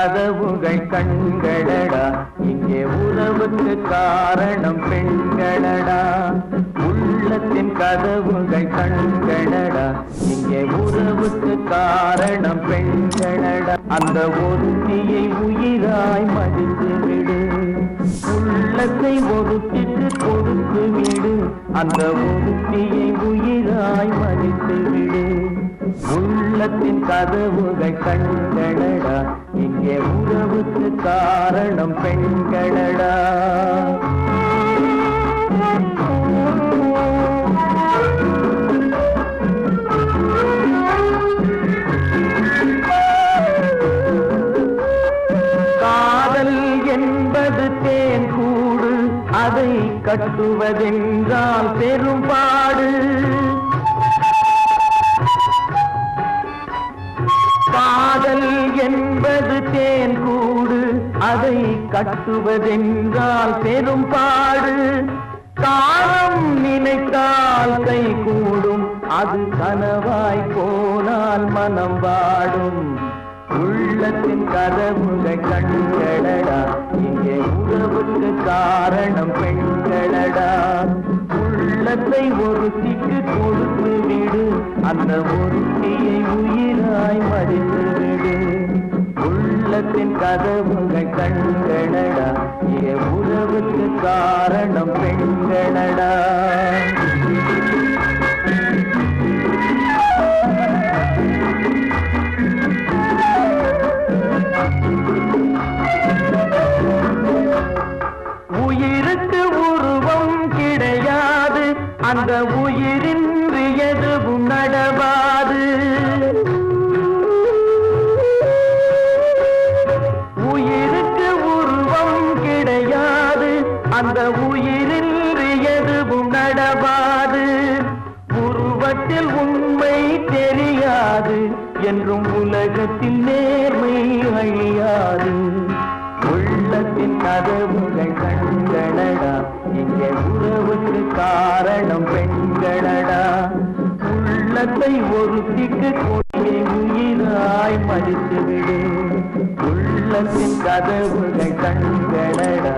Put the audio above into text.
கதவுகள் கண்களடா, இங்கே உறவுக்கு காரணம் பெண்களடா. உள்ளத்தின் கதவுகள் கண்களடா, இங்கே உறவுக்கு காரணம் பெண்களடா. அந்த ஒருத்தியை உயிராய் மதித்து விடு, உள்ளத்தை ஒருத்திக்கு கொடுத்து விடு. அந்த ஒருத்தியை உயிராய் மதித்து விடு. உள்ளத்தின் கதவுகள் கண்களடா, இங்கே உறவுக்கு காரணம் பெண்களடா. காதல் என்பது தேன் கூடு, அதை கட்டுவதென்றால் பெரும்பாடு. காதல் என்பது தேன் கூடு, அதை கட்டுவதென்றால் பெரும்பாடு. காலம் நினைத்தால் கை கூடும், அது கனவாய் போனால் மனம் வாடும். உள்ளத்தின் கதவுகள் கண்களடா, இங்கே உறவுக்கு காரணம் பெண்களடா. உள்ளத்தை ஒருத்திக்கு கொடுத்து விடு, அந்த ஒருத்தியை உயிராய் மதித்து விடு. உள்ளத்தின் கதவுகள் கண்களடா, இங்கே உறவுக்கு காரணம் பெண்களடா. உயிருக்கு உருவம் கிடையாது, அந்த உயிரின்றி எதுவும் நடவாது. உயிருக்கு உருவம் கிடையாது, அந்த உயிரின்றி எதுவும் நடவாது. உருவத்தில் உண்மை தெரியாது, என்றும் உலகத்தில் நேர்மை அழியாது. உள்ளத்தின் கதவுகள் கண்களடா, இங்கே உறவுக்கு காரணம் பெண்களடா. உள்ளத்தை ஒருத்திக்கு கொடியை உயிராய் மதித்து விடு. உள்ளத்தின் கதவுகள் கண்களடா,